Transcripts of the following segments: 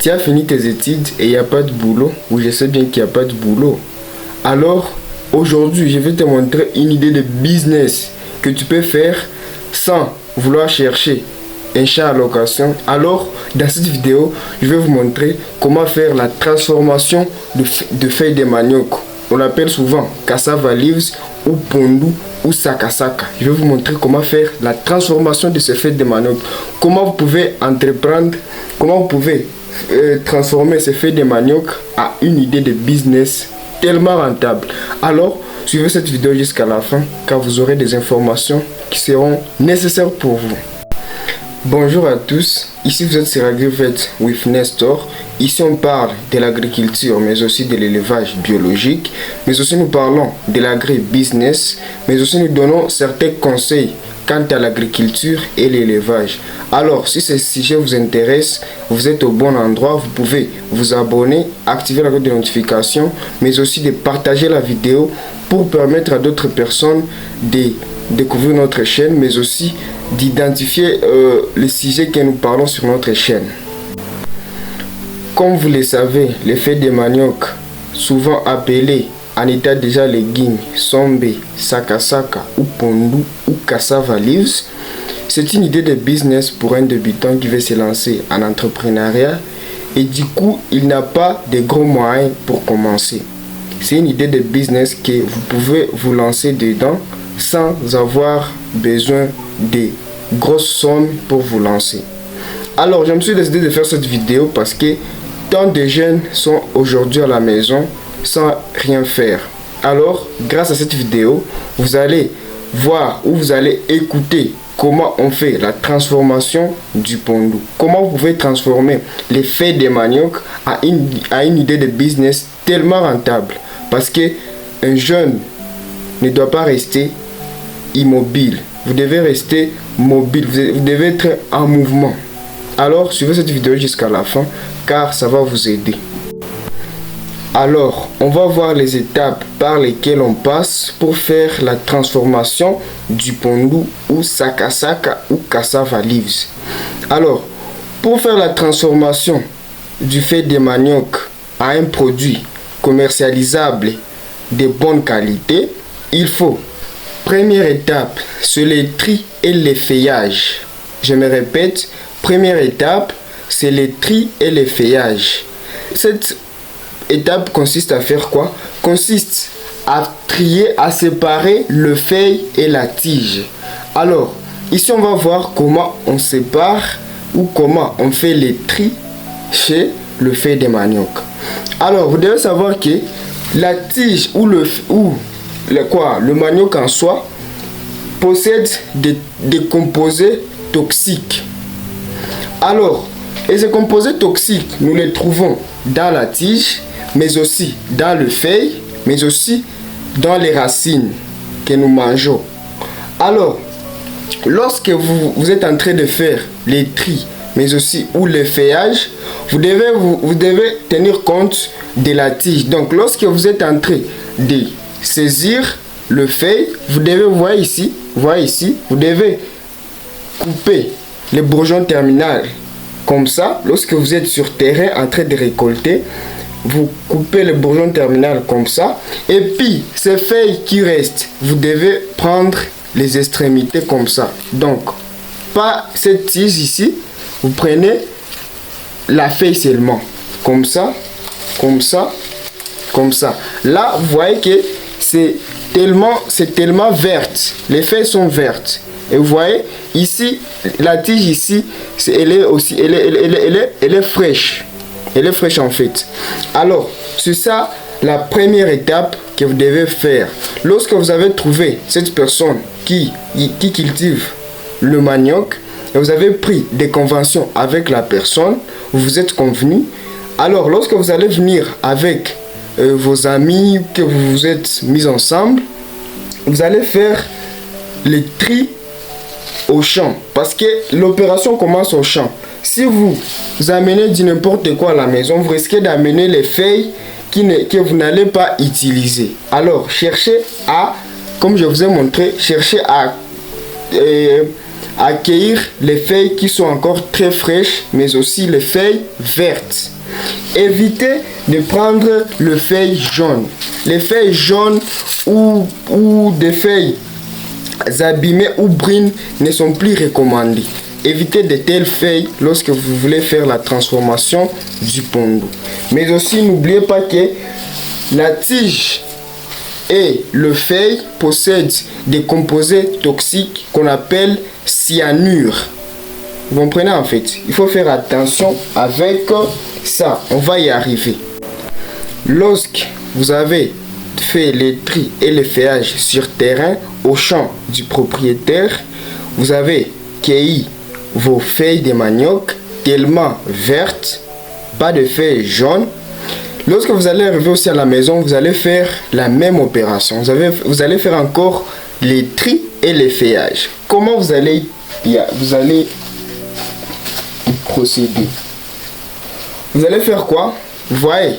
Tu as fini tes études et il n'y a pas de boulot, ou je sais bien qu'il n'y a pas de boulot. Alors, aujourd'hui, je vais te montrer une idée de business que tu peux faire sans vouloir chercher un chat à location. Alors, dans cette vidéo, je vais vous montrer comment faire la transformation de feuilles de manioc. On l'appelle souvent cassava leaves ou pondu ou sakasaka. Je vais vous montrer comment faire la transformation de ces feuilles de manioc. Comment vous pouvez entreprendre, comment vous pouvez transformer ces feuilles de manioc à une idée de business tellement rentable. Alors, suivez cette vidéo jusqu'à la fin car vous aurez des informations qui seront nécessaires pour vous. Bonjour à tous, ici vous êtes sur AgriVet with Nestor. Ici on parle de l'agriculture mais aussi de l'élevage biologique, mais aussi nous parlons de l'agri-business, mais aussi nous donnons certains conseils quant à l'agriculture et l'élevage. Alors si ce sujet vous intéresse, vous êtes au bon endroit, vous pouvez vous abonner, activer la cloche de notification, mais aussi de partager la vidéo pour permettre à d'autres personnes de découvrir notre chaîne, mais aussi d'identifier les sujets que nous parlons sur notre chaîne. Comme vous le savez, les feuilles de manioc, souvent appelées en état déjà légumes, sombe, sakasaka ou pondu ou cassava leaves, c'est une idée de business pour un débutant qui veut se lancer en entrepreneuriat et du coup il n'a pas de gros moyens pour commencer. C'est une idée de business que vous pouvez vous lancer dedans sans avoir besoin de grosses sommes pour vous lancer. Alors je me suis décidé de faire cette vidéo parce que tant de jeunes sont aujourd'hui à la maison sans rien faire. Alors grâce à cette vidéo, vous allez voir ou vous allez écouter comment on fait la transformation du pondu. Comment vous pouvez transformer les feuilles de manioc à une idée de business tellement rentable. Parce que un jeune ne doit pas rester immobile. Vous devez rester mobile. Vous devez être en mouvement. Alors, suivez cette vidéo jusqu'à la fin car ça va vous aider. Alors, on va voir les étapes par lesquelles on passe pour faire la transformation du pondu ou sakasaka ou cassava leaves. Alors, pour faire la transformation du feuille de manioc à un produit commercialisable de bonne qualité, il faut, première étape, c'est le tri et le feuillage. Je me répète, première étape, c'est le tri et le feuillage. Cette étape consiste à faire quoi? Consiste à trier, à séparer le feuille et la tige. Alors, ici on va voir comment on sépare ou comment on fait le tri chez le feuille de manioc. Alors, vous devez savoir que la tige ou le manioc en soi possède des composés toxiques. Alors, et ces composés toxiques, nous les trouvons dans la tige, mais aussi dans le feuille, mais aussi dans les racines que nous mangeons. Alors, lorsque vous êtes en train de faire les tris, mais aussi ou le feuillage, vous devez tenir compte de la tige. Donc, lorsque vous êtes en train de saisir le feuille, vous devez voir ici, vous devez couper les bourgeons terminales comme ça. Lorsque vous êtes sur terrain en train de récolter, vous coupez le bourgeon terminal comme ça. Et puis, ces feuilles qui restent, vous devez prendre les extrémités comme ça. Donc, pas cette tige ici. Vous prenez la feuille seulement. Comme ça, comme ça, comme ça. Là, vous voyez que c'est tellement verte. Les feuilles sont vertes. Et vous voyez, ici, la tige ici, elle est fraîche. Elle est fraîche en fait. Alors, c'est ça la première étape que vous devez faire. Lorsque vous avez trouvé cette personne qui cultive le manioc, et vous avez pris des conventions avec la personne, vous vous êtes convenu. Alors, lorsque vous allez venir avec vos amis, que vous vous êtes mis ensemble, vous allez faire le tri au champ. Parce que l'opération commence au champ. Si vous amenez du n'importe quoi à la maison, vous risquez d'amener les feuilles que vous n'allez pas utiliser. Alors, cherchez à, comme je vous ai montré, cherchez à accueillir les feuilles qui sont encore très fraîches, mais aussi les feuilles vertes. Évitez de prendre les feuilles jaunes. Les feuilles jaunes ou des feuilles abîmées ou brunes ne sont plus recommandées. Évitez de telles feuilles lorsque vous voulez faire la transformation du pondu. Mais aussi, n'oubliez pas que la tige et le feuille possèdent des composés toxiques qu'on appelle cyanure. Vous comprenez en fait? Il faut faire attention avec ça. On va y arriver. Lorsque vous avez fait les tris et le feuillage sur terrain au champ du propriétaire, vous avez cueilli vos feuilles de manioc tellement vertes, pas de feuilles jaunes. Lorsque vous allez arriver aussi à la maison, vous allez faire la même opération. Vous allez faire encore les tris et les feuillages. Comment vous allez procéder? Vous allez faire quoi? Vous voyez,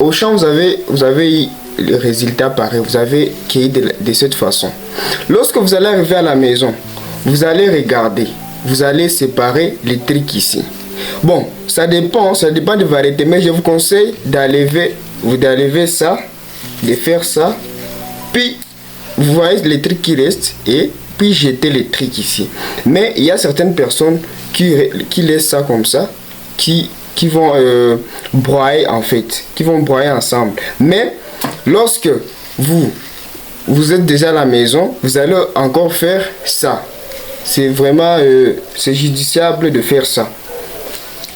au champ, vous avez le résultat pareil. Vous avez cueilli de cette façon. Lorsque vous allez arriver à la maison, vous allez regarder. Vous allez séparer les trucs ici. Bon, ça dépend de variété, mais je vous conseille d'enlever ça, de faire ça, puis vous voyez les trucs qui restent et puis jeter les trucs ici. Mais il y a certaines personnes qui laissent ça comme ça, qui vont broyer en fait, qui vont broyer ensemble. Mais lorsque vous êtes déjà à la maison, vous allez encore faire ça. C'est vraiment c'est judiciable de faire ça.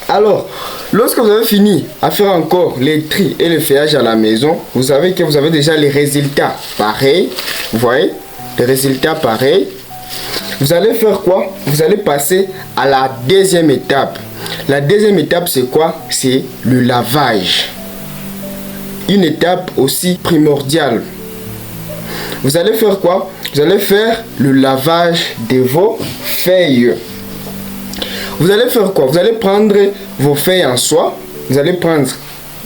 Alors, lorsque vous avez fini à faire encore les tris et le feuillage à la maison, vous savez que vous avez déjà les résultats pareils. Vous voyez, les résultats pareils. Vous allez faire quoi? Vous allez passer à la deuxième étape. La deuxième étape, c'est quoi? C'est le lavage. Une étape aussi primordiale. Vous allez faire quoi? Vous allez faire le lavage de vos feuilles. Vous allez faire quoi? Vous allez prendre vos feuilles en soie. Vous allez prendre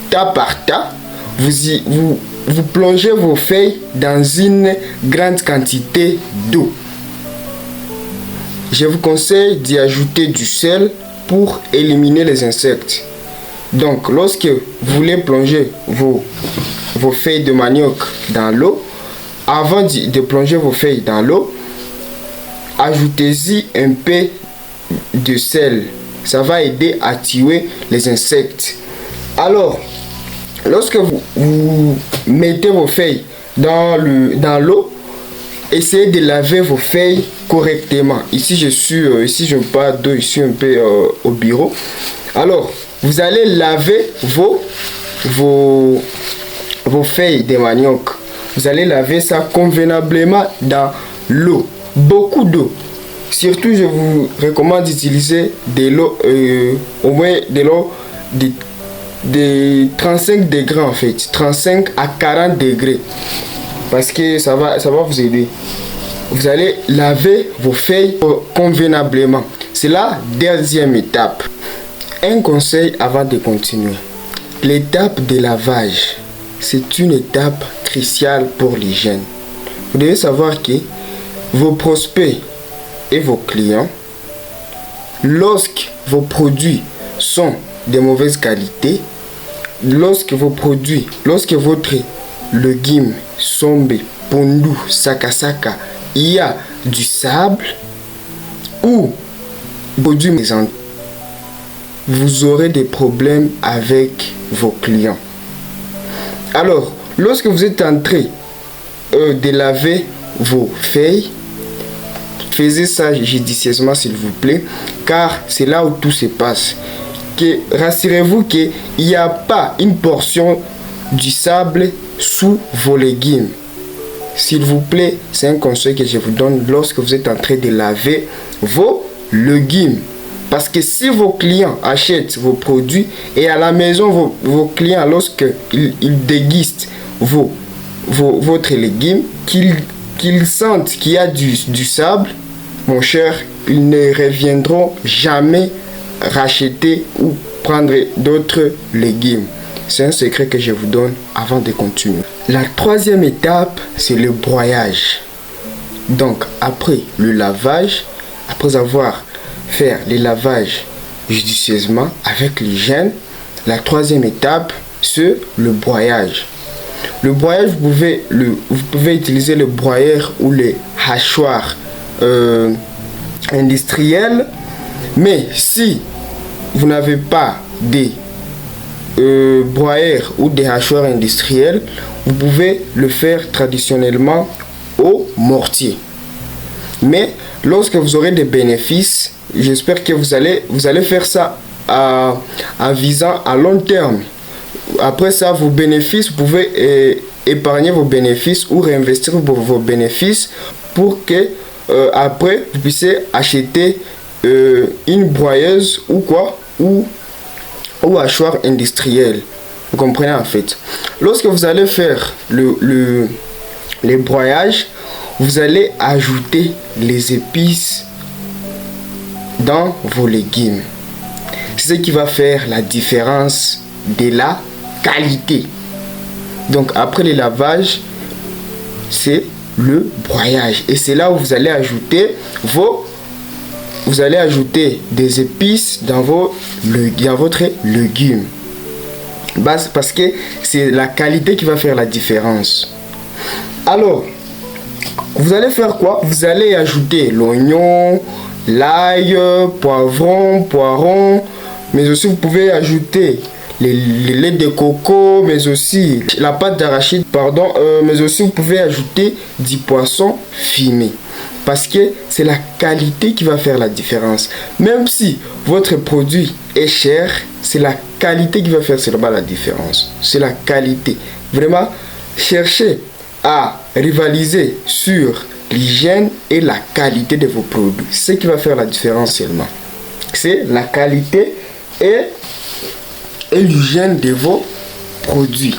tas par tas. Vous plongez vos feuilles dans une grande quantité d'eau. Je vous conseille d'y ajouter du sel pour éliminer les insectes. Donc, lorsque vous voulez plonger vos feuilles de manioc dans l'eau, avant de plonger vos feuilles dans l'eau, ajoutez-y un peu de sel. Ça va aider à tuer les insectes. Alors, lorsque vous mettez vos feuilles dans l'eau, essayez de laver vos feuilles correctement. Ici je parle d'eau, ici un peu au bureau. Alors, vous allez laver vos feuilles de manioc. Vous allez laver ça convenablement dans l'eau. Beaucoup d'eau. Surtout, je vous recommande d'utiliser de l'eau, au moins de l'eau de 35 degrés en fait. 35 à 40 degrés. Parce que ça va vous aider. Vous allez laver vos feuilles convenablement. C'est la deuxième étape. Un conseil avant de continuer. L'étape de lavage, c'est une étape cruciale pour l'hygiène. Vous devez savoir que vos prospects et vos clients, lorsque vos produits sont de mauvaise qualité, lorsque votre légume, sombe, pondu, sakasaka, il y a du sable ou produits présents, vous aurez des problèmes avec vos clients. Alors, lorsque vous êtes en train de laver vos feuilles, faites ça judicieusement s'il vous plaît, car c'est là où tout se passe. Rassurez-vous qu'il n'y a pas une portion du sable sous vos légumes. S'il vous plaît, c'est un conseil que je vous donne lorsque vous êtes en train de laver vos légumes. Parce que si vos clients achètent vos produits et à la maison, vos clients, lorsqu'ils dégustent votre légume, qu'ils sentent qu'il y a du sable, mon cher, ils ne reviendront jamais racheter ou prendre d'autres légumes. C'est un secret que je vous donne avant de continuer. La troisième étape, c'est le broyage. Donc, après le lavage, après avoir fait les lavages judicieusement avec l'hygiène, la troisième étape, c'est le broyage. Le broyage, vous pouvez utiliser le broyeur ou les hachoirs industriels, mais si vous n'avez pas des broyeurs ou des hachoirs industriels, vous pouvez le faire traditionnellement au mortier. Mais lorsque vous aurez des bénéfices, j'espère que vous allez faire ça en visant à long terme. Après ça, vos bénéfices, vous pouvez épargner vos bénéfices ou réinvestir vos bénéfices pour que après vous puissiez acheter une broyeuse ou quoi, ou hachoir industriel. Vous comprenez en fait. Lorsque vous allez faire les broyages, vous allez ajouter les épices dans vos légumes. C'est ce qui va faire la différence de la qualité. Donc après le lavage, c'est le broyage. Et c'est là où vous allez ajouter des épices dans votre légume. Parce que c'est la qualité qui va faire la différence. Alors, vous allez faire quoi? Vous allez ajouter l'oignon, l'ail, poivron, mais aussi vous pouvez ajouter le lait de coco, mais aussi la pâte d'arachide, mais aussi vous pouvez ajouter du poisson fumé. Parce que c'est la qualité qui va faire la différence. Même si votre produit est cher, c'est la qualité qui va faire seulement la différence. C'est la qualité. Vraiment, cherchez à rivaliser sur l'hygiène et la qualité de vos produits. C'est ce qui va faire la différence seulement. C'est la qualité et l'hygiène de vos produits.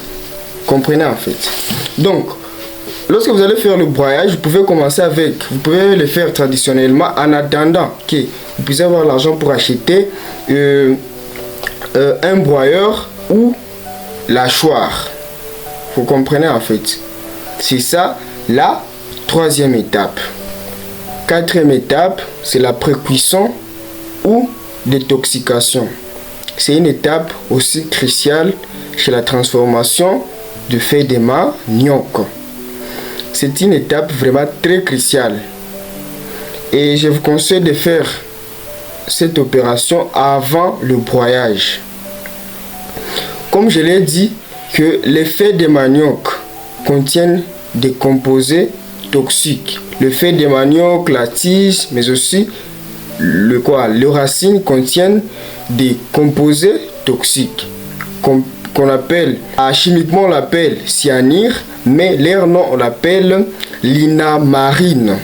Comprenez en fait. Donc, lorsque vous allez faire le broyage, vous pouvez commencer vous pouvez le faire traditionnellement en attendant que vous puissiez avoir l'argent pour acheter un broyeur ou l'hachoir. Vous comprenez en fait. C'est ça la troisième étape. Quatrième étape, c'est la pré-cuisson ou détoxication. C'est une étape aussi cruciale chez la transformation de feuilles de manioc. C'est une étape vraiment très cruciale. Et je vous conseille de faire cette opération avant le broyage. Comme je l'ai dit, que les feuilles de manioc contiennent des composés toxiques. Le feuille de manioc, la tige, mais aussi les racines contiennent des composés toxiques qu'on appelle, chimiquement on l'appelle cyanure, mais leur nom on l'appelle l'inamarine.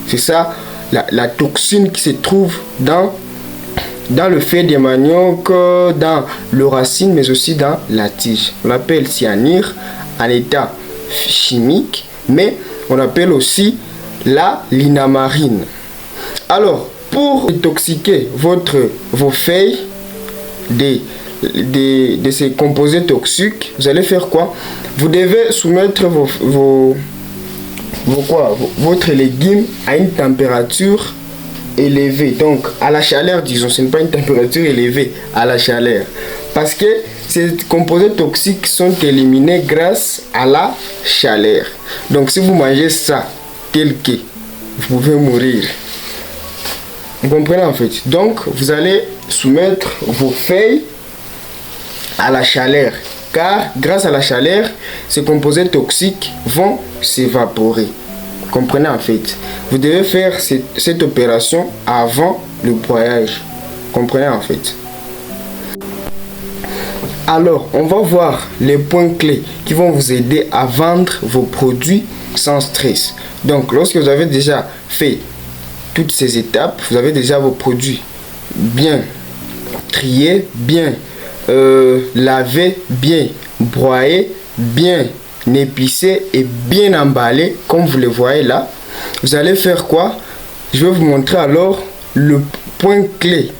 C'est ça la toxine qui se trouve dans le feuille de manioc, dans le racine, mais aussi dans la tige. On l'appelle cyanure en état chimique, mais on appelle aussi l'inamarine. Alors, pour détoxiquer vos feuilles de ces composés toxiques, vous allez faire quoi? Vous devez soumettre votre légume à une température élevée, donc à la chaleur, disons. Ce n'est pas une température élevée, à la chaleur, parce que ces composés toxiques sont éliminés grâce à la chaleur. Donc si vous mangez ça tel que, vous pouvez mourir. Vous comprenez en fait. Donc vous allez soumettre vos feuilles à la chaleur, car grâce à la chaleur, ces composés toxiques vont s'évaporer. Vous comprenez en fait. Vous devez faire cette opération avant le broyage. Vous comprenez en fait. Alors, on va voir les points clés qui vont vous aider à vendre vos produits sans stress. Donc, lorsque vous avez déjà fait toutes ces étapes, vous avez déjà vos produits bien triés, bien lavés, bien broyés, bien épicés et bien emballés, comme vous le voyez là. Vous allez faire quoi? Je vais vous montrer alors le point clé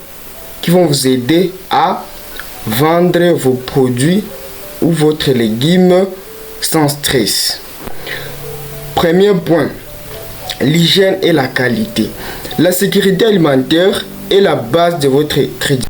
qui vont vous aider à vendre vos produits ou votre légume sans stress. Premier point, l'hygiène et la qualité. La sécurité alimentaire est la base de votre crédit.